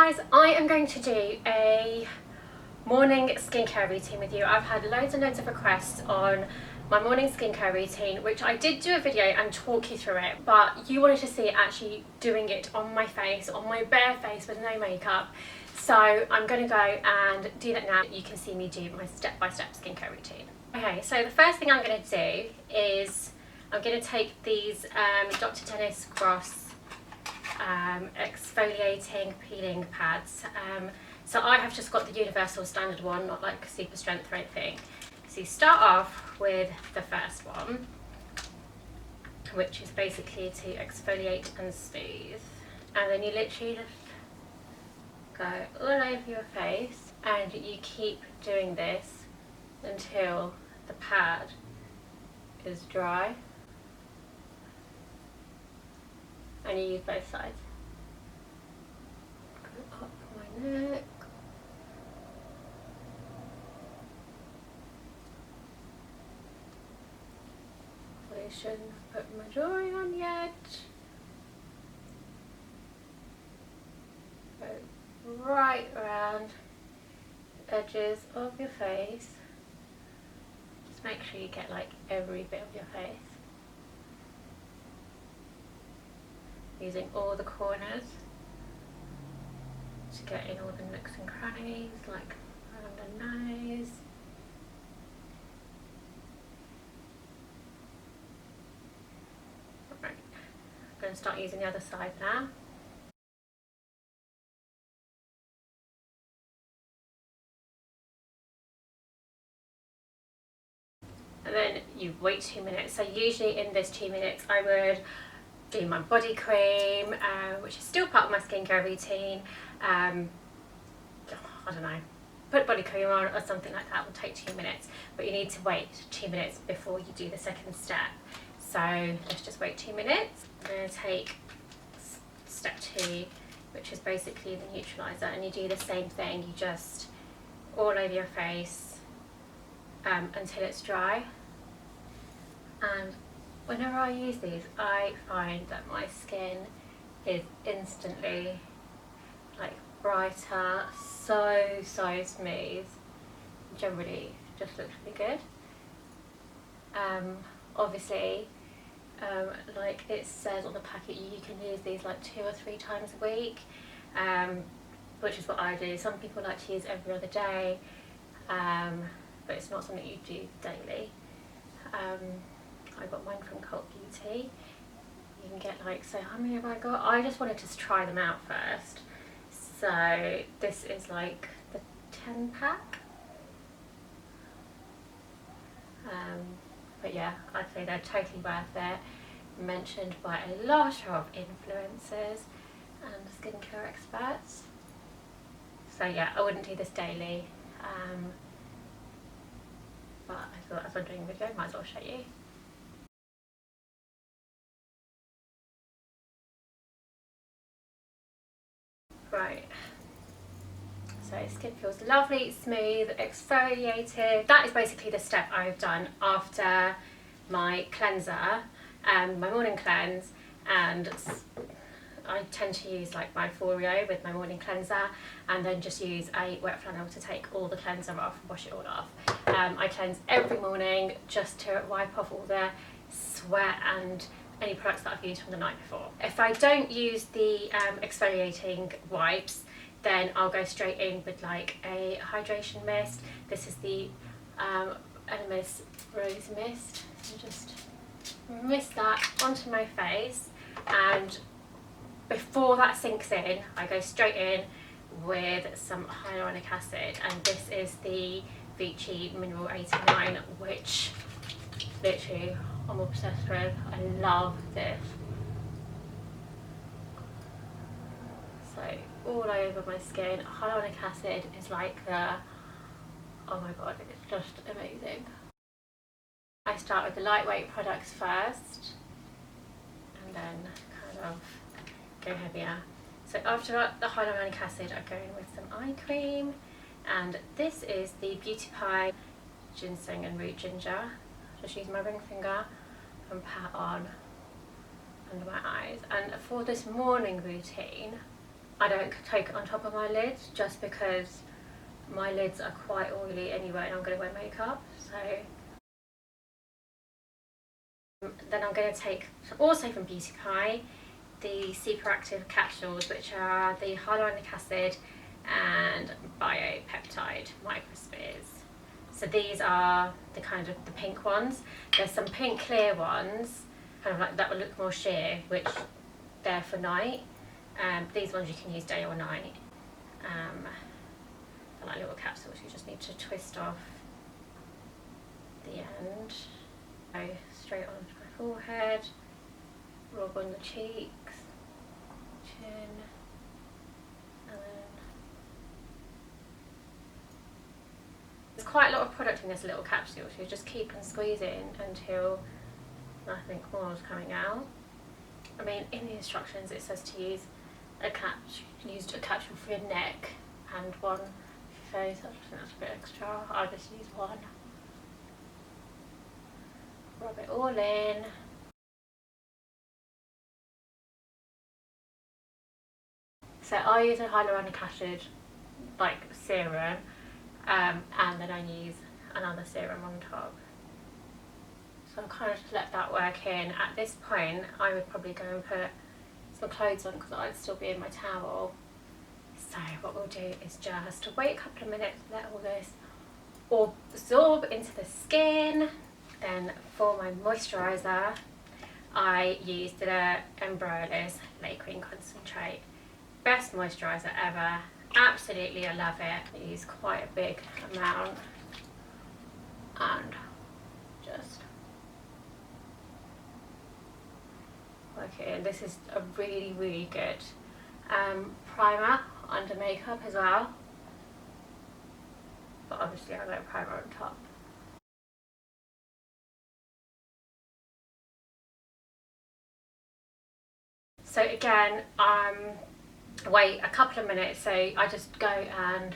guys, I am going to do a morning skincare routine with you. I've had loads and loads of requests on my morning skincare routine, which I did do a video and talk you through it, but you wanted to see actually doing it on my face, on my bare face with no makeup. So I'm going to go and do that now. You can see me do my step-by-step skincare routine. Okay, so the first thing I'm going to do is I'm going to take these Dr. Dennis Gross exfoliating peeling pads. So I have just got the universal standard one, not like super strength or anything. So you start off with the first one, which is basically to exfoliate and smooth, and then you literally just go all over your face and you keep doing this until the pad is dry. And you use both sides. Go up my neck. I shouldn't put my jewelry on yet. Go right around the edges of your face. Just make sure you get like every bit of your face. Using all the corners to get in all the nooks and crannies, like around the nose. Right. I'm going to start using the other side now. And then you wait 2 minutes. So usually in this 2 minutes I would do my body cream, which is still part of my skincare routine. I don't know, put body cream on or something like that will take 2 minutes, but you need to wait 2 minutes before you do the second step. So let's just wait 2 minutes. I'm going to take step 2, which is basically the neutralizer, and you do the same thing. You just all over your face until it's dry. And whenever I use these, I find that my skin is instantly like brighter, so smooth. Generally just looks really good. Obviously, like it says on the packet, you can use these like 2 or 3 times a week, which is what I do. Some people like to use every other day, but it's not something you do daily. I got mine from Cult Beauty. You can get like, so how many have I got? I just wanted to try them out first. So this is like the 10 pack. But yeah, I'd say they're totally worth it. Mentioned by a lot of influencers and skincare experts. So yeah, I wouldn't do this daily. But I thought as I'm doing a video, might as well show you. Right, so skin feels lovely, smooth, exfoliated. That is basically the step I've done after my cleanser, my morning cleanse, and I tend to use like my Foreo with my morning cleanser, and then just use a wet flannel to take all the cleanser off and wash it all off. I cleanse every morning just to wipe off all the sweat and any products that I've used from the night before. If I don't use the exfoliating wipes, then I'll go straight in with like a hydration mist. This is the Elemis Rose Mist. So just mist that onto my face, and before that sinks in, I go straight in with some hyaluronic acid, and this is the Vichy Mineral 89, which literally I'm obsessed with. I love this. So all over my skin. Hyaluronic acid is like the, oh my god, it's just amazing. I start with the lightweight products first, and then kind of go heavier. So after the hyaluronic acid, I go in with some eye cream, and this is the Beauty Pie Ginseng and Root Ginger. Just use my ring finger and pat on under my eyes. And for this morning routine, I don't take it on top of my lids just because my lids are quite oily anyway and I'm going to wear makeup. So then I'm going to take, also from Beauty Pie, the Super Active capsules, which are the hyaluronic acid and biopeptide microspheres. So these are the kind of the pink ones. There's some pink clear ones, kind of like that will look more sheer, which they're for night. These ones you can use day or night. They're like little capsules, you just need to twist off the end. Go straight onto my forehead, rub on the cheeks, chin, and then there's quite a lot of product in this little capsule, so you just keep on squeezing until nothing more is coming out. I mean, in the instructions it says to use a capsule for your neck and one for your face. I just think that's a bit extra. I'll just use one. Rub it all in. So I use a hyaluronic acid like serum, and then I use another serum on top. So I'll kind of just let that work in. At this point I would probably go and put some clothes on because I'd still be in my towel. So what we'll do is just wait a couple of minutes, let all this absorb into the skin. Then for my moisturiser, I used the Embryoless Lake Cream Concentrate. Best moisturiser ever. Absolutely, I love it. I use quite a big amount and just work it in. This is a really, really good primer under makeup as well. But obviously I like primer on top. So again, wait a couple of minutes, so I just go and,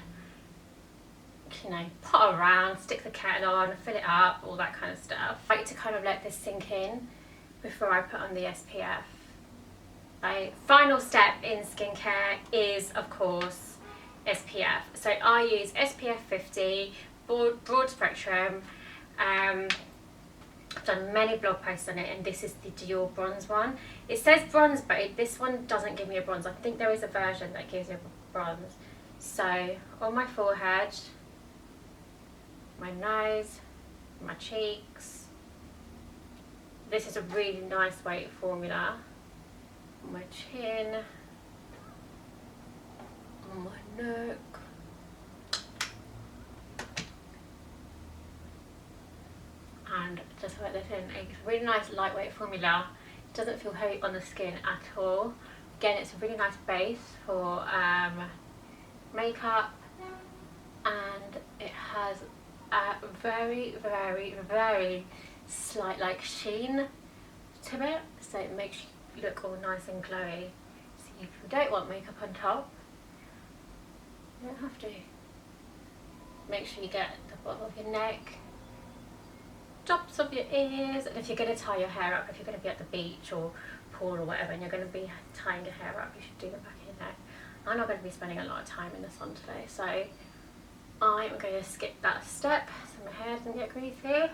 you know, pot around, stick the kettle on, fill it up, all that kind of stuff. I like to kind of let this sink in before I put on the SPF. My final step in skincare is, of course, SPF. So I use SPF 50, broad spectrum. I've done many blog posts on it, and this is the Dior bronze one. It says bronze, but this one doesn't give me a bronze. I think there is a version that gives you a bronze. So on my forehead, my nose, my cheeks. This is a really nice weight formula. On my chin, on my neck. And just put this in. It's a really nice lightweight formula. It doesn't feel heavy on the skin at all. Again, it's a really nice base for makeup, and it has a very, very, very slight like sheen to it, so it makes you look all nice and glowy. So if you don't want makeup on top, you don't have to. Make sure you get the bottom of your neck, tops of your ears, and if you're going to tie your hair up, if you're going to be at the beach or pool or whatever and you're going to be tying your hair up, you should do the back of your neck. I'm not going to be spending a lot of time in the sun today, so I'm going to skip that step so my hair doesn't get greasy.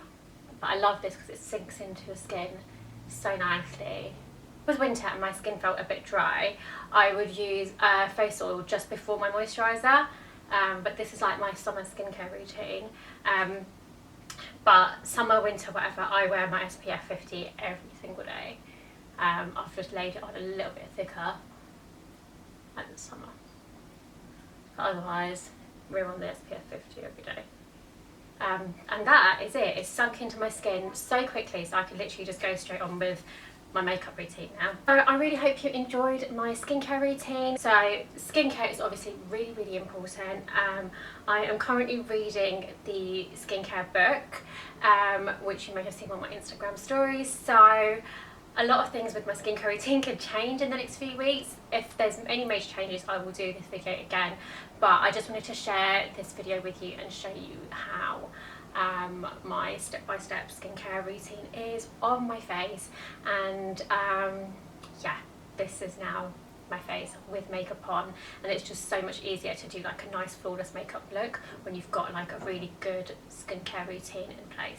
But I love this because it sinks into your skin so nicely. If it was winter and my skin felt a bit dry, I would use face oil just before my moisturiser, but this is like my summer skincare routine. But summer, winter, whatever, I wear my SPF 50 every single day. I've just laid it on a little bit thicker like the summer. But otherwise, we're on the SPF 50 every day. And that is it. It's sunk into my skin so quickly, so I can literally just go straight on with my makeup routine now. So I really hope you enjoyed my skincare routine. So skincare is obviously really, really important. I am currently reading the skincare book, which you may have seen on my Instagram stories. So a lot of things with my skincare routine could change in the next few weeks. If there's any major changes, I will do this video again. But I just wanted to share this video with you and show you how my step-by-step skincare routine is on my face. And yeah, this is now my face with makeup on, and it's just so much easier to do like a nice flawless makeup look when you've got like a really good skincare routine in place.